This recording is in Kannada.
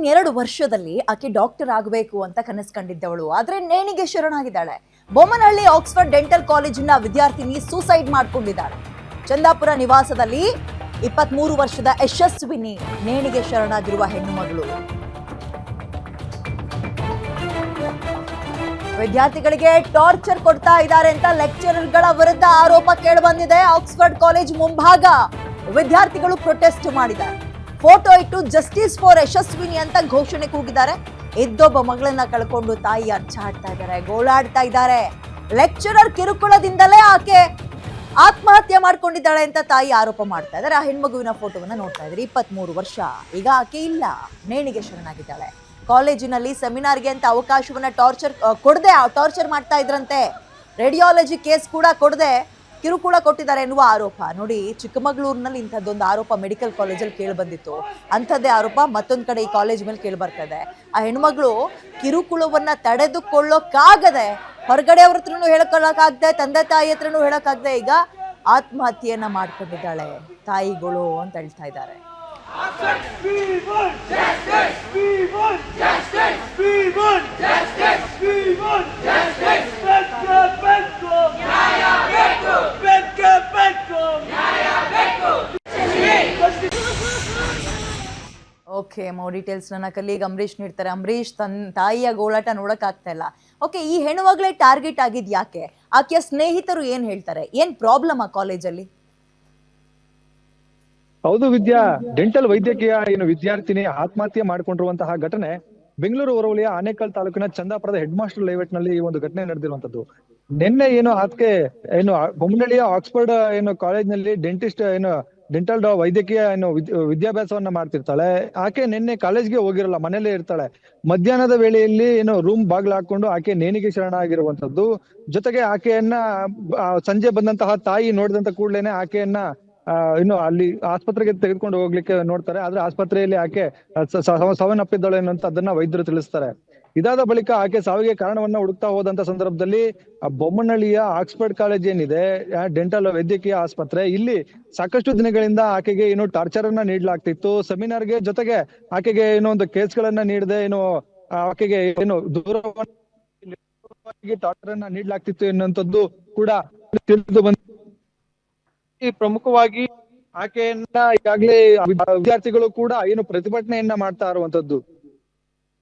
ಇನ್ನೆರಡು ವರ್ಷದಲ್ಲಿ ಆಕೆ ಡಾಕ್ಟರ್ ಆಗಬೇಕು ಅಂತ ಕನಸು ಕಂಡಿದ್ದವಳು. ಆದ್ರೆ ನೇಣಿಗೆ ಶರಣಾಗಿದ್ದಾಳೆ. ಬೊಮ್ಮನಹಳ್ಳಿ ಆಕ್ಸ್ಫರ್ಡ್ ಡೆಂಟಲ್ ಕಾಲೇಜಿನ ವಿದ್ಯಾರ್ಥಿನಿ ಸೂಸೈಡ್ ಮಾಡ್ಕೊಂಡಿದ್ದಾಳೆ. ಚಂದಾಪುರ ನಿವಾಸದಲ್ಲಿ 23 ವರ್ಷದ ಯಶಸ್ವಿನಿ ನೇಣಿಗೆ ಶರಣಾಗಿರುವ ಹೆಣ್ಣು ಮಗಳು. ವಿದ್ಯಾರ್ಥಿಗಳಿಗೆ ಟಾರ್ಚರ್ ಕೊಡ್ತಾ ಇದ್ದಾರೆ ಅಂತ ಲೆಕ್ಚರರ್ಗಳ ವಿರುದ್ಧ ಆರೋಪ ಕೇಳಿಬಂದಿದೆ. ಆಕ್ಸ್ಫರ್ಡ್ ಕಾಲೇಜ್ ಮುಂಭಾಗ ವಿದ್ಯಾರ್ಥಿಗಳು ಪ್ರೊಟೆಸ್ಟ್ ಮಾಡಿದ್ದಾರೆ. ಫೋಟೋ ಇಟ್ಟು ಜಸ್ಟಿಸ್ ಫಾರ್ ಯಶಸ್ವಿನಿ ಅಂತ ಘೋಷಣೆ ಕೂಗಿದ್ದಾರೆ. ಇದ್ದೊಬ್ಬ ಮಗಳನ್ನ ಕಳ್ಕೊಂಡು ತಾಯಿ ಅರ್ಚಾಡ್ತಾ ಇದ್ದಾರೆ, ಗೋಳಾಡ್ತಾ ಇದ್ದಾರೆ. ಲೆಕ್ಚರರ್ ಕಿರುಕುಳದಿಂದಲೇ ಆಕೆ ಆತ್ಮಹತ್ಯೆ ಮಾಡ್ಕೊಂಡಿದ್ದಾಳೆ ಅಂತ ತಾಯಿ ಆರೋಪ ಮಾಡ್ತಾ ಇದ್ದಾರೆ. ಆ ಹೆಣ್ಮಗುವಿನ ಫೋಟೋವನ್ನ ನೋಡ್ತಾ ಇದ್ದಾರೆ. 23 ವರ್ಷ, ಈಗ ಆಕೆ ಇಲ್ಲ, ನೇಣಿಗೆ ಶರಣಾಗಿದ್ದಾಳೆ. ಕಾಲೇಜಿನಲ್ಲಿ ಸೆಮಿನಾರ್ಗೆ ಅಂತ ಅವಕಾಶವನ್ನ ಟಾರ್ಚರ್ ಮಾಡ್ತಾ ಇದ್ರಂತೆ. ರೇಡಿಯಾಲಜಿ ಕೇಸ್ ಕೂಡ ಕೊಡದೆ ಕಿರುಕುಳ ಕೊಟ್ಟಿದ್ದಾರೆ ಎನ್ನುವ ಆರೋಪ. ನೋಡಿ, ಚಿಕ್ಕಮಗಳೂರಿನಲ್ಲಿ ಇಂಥದ್ದೊಂದು ಆರೋಪ ಮೆಡಿಕಲ್ ಕಾಲೇಜಲ್ಲಿ ಕೇಳಿ ಬಂದಿತ್ತು. ಅಂಥದ್ದೇ ಆರೋಪ ಮತ್ತೊಂದು ಕಡೆ ಈ ಕಾಲೇಜ್ ಮೇಲೆ ಕೇಳಿ ಬರ್ತಾ ಇದೆ. ಆ ಹೆಣ್ಮಗಳು ಕಿರುಕುಳವನ್ನ ತಡೆದುಕೊಳ್ಳೋಕ್ಕಾಗದೆ ಹೊರಗಡೆ ಅವ್ರ ಹತ್ರನೂ ಹೇಳಕ್ಕಾಗದೆ, ತಂದೆ ತಾಯಿ ಹತ್ರನೂ ಹೇಳಕ್ಕಾಗದೆ ಈಗ ಆತ್ಮಹತ್ಯೆಯನ್ನ ಮಾಡ್ಕೊಂಡಿದ್ದಾಳೆ ತಾಯಿಗಳು ಅಂತ ಹೇಳ್ತಾ ಇದ್ದಾರೆ. ಓಕೆ, ಮೋ ಡೀಟೇಲ್ಸ್ ನನ್ನ ಕಲೀಗ್ ಅಂಬರೀಶ್ ನೀಡ್ತಾರೆ. ಅಂಬರೀಶ್, ತಾಯಿಯ ಗೋಳಾಟ ನೋಡಕ್ ಆಗ್ತಾ ಇಲ್ಲ. ಓಕೆ, ಈ ಹೆಣ್ಣುಮಗಳೇ ಟಾರ್ಗೆಟ್ ಆಗಿದ್ ಯಾಕೆ? ಆಕೆಯ ಸ್ನೇಹಿತರು ಏನ್ ಹೇಳ್ತಾರೆ? ಏನ್ ಪ್ರಾಬ್ಲಮ್ ಆ ಕಾಲೇಜಲ್ಲಿ? ಹೌದು ವಿದ್ಯಾ, ಡೆಂಟಲ್ ವೈದ್ಯಕೀಯ ವಿದ್ಯಾರ್ಥಿನಿ ಆತ್ಮಹತ್ಯೆ ಮಾಡಿಕೊಂಡಿರುವಂತಹ ಘಟನೆ ಬೆಂಗಳೂರು ಹೊರವಲಯ ಆನೇಕಲ್ ತಾಲೂಕಿನ ಚಂದಾಪುರದ ಹೆಡ್ ಮಾಸ್ಟರ್ ಲೇಔಟ್ ನಲ್ಲಿ ಈ ಒಂದು ಘಟನೆ ನಡೆದಿರುವಂತದ್ದು. ನಿನ್ನೆ ಆಕೆ ಬೊಮ್ಮನಹಳ್ಳಿಯ ಆಕ್ಸ್ಫರ್ಡ್ ಕಾಲೇಜ್ ನಲ್ಲಿ ಡೆಂಟಲ್ ವೈದ್ಯಕೀಯ ವಿದ್ಯಾಭ್ಯಾಸವನ್ನ ಮಾಡ್ತಿರ್ತಾಳೆ. ಆಕೆ ನಿನ್ನೆ ಕಾಲೇಜ್ಗೆ ಹೋಗಿರಲ್ಲ, ಮನೇಲೇ ಇರ್ತಾಳೆ. ಮಧ್ಯಾಹ್ನದ ವೇಳೆಯಲ್ಲಿ ರೂಮ್ ಬಾಗ್ಲು ಹಾಕೊಂಡು ಆಕೆ ನೇಣಿಗೆ ಶರಣಾಗಿರುವಂತದ್ದು. ಜೊತೆಗೆ ಆಕೆಯನ್ನ ಸಂಜೆ ಬಂದಂತಹ ತಾಯಿ ನೋಡಿದಂತ ಕೂಡ್ಲೇನೆ ಆಕೆಯನ್ನ ಅಲ್ಲಿ ಆಸ್ಪತ್ರೆಗೆ ತೆಗೆದುಕೊಂಡು ಹೋಗ್ಲಿಕ್ಕೆ ನೋಡ್ತಾರೆ. ಆದ್ರೆ ಆಸ್ಪತ್ರೆಯಲ್ಲಿ ಆಕೆ ಸಾವನ್ನಪ್ಪಿದ್ದಾಳೆ ಅನ್ನೋಂತ ಅದನ್ನ ವೈದ್ಯರು ತಿಳಿಸ್ತಾರೆ. ಇದಾದ ಬಳಿಕ ಆಕೆ ಸಾವಿಗೆ ಕಾರಣವನ್ನ ಹುಡುಕ್ತಾ ಹೋದಂತ ಸಂದರ್ಭದಲ್ಲಿ ಬೊಮ್ಮನಹಳ್ಳಿಯ ಆಕ್ಸ್ಫರ್ಡ್ ಕಾಲೇಜ್ ಏನಿದೆ, ಡೆಂಟಲ್ ವೈದ್ಯಕೀಯ ಆಸ್ಪತ್ರೆ, ಇಲ್ಲಿ ಸಾಕಷ್ಟು ದಿನಗಳಿಂದ ಆಕೆಗೆ ಟಾರ್ಚರ್ ಅನ್ನ ನೀಡಲಾಗ್ತಿತ್ತು. ಸೆಮಿನಾರ್ಗೆ ಜೊತೆಗೆ ಆಕೆಗೆ ಒಂದು ಕೇಸ್ಗಳನ್ನ ನೀಡದೆ ಆಕೆಗೆ ದೂರವಾಗಿ ಟಾರ್ಚರ್ ಅನ್ನ ನೀಡಲಾಗ್ತಿತ್ತು ಎನ್ನುವಂಥದ್ದು ಕೂಡ ತಿಳಿದು ಬಂದ. ಪ್ರಮುಖವಾಗಿ ಆಕೆಯನ್ನ ಈಗಾಗಲೇ ವಿದ್ಯಾರ್ಥಿಗಳು ಕೂಡ ಪ್ರತಿಭಟನೆಯನ್ನ ಮಾಡ್ತಾ ಇರುವಂತದ್ದು.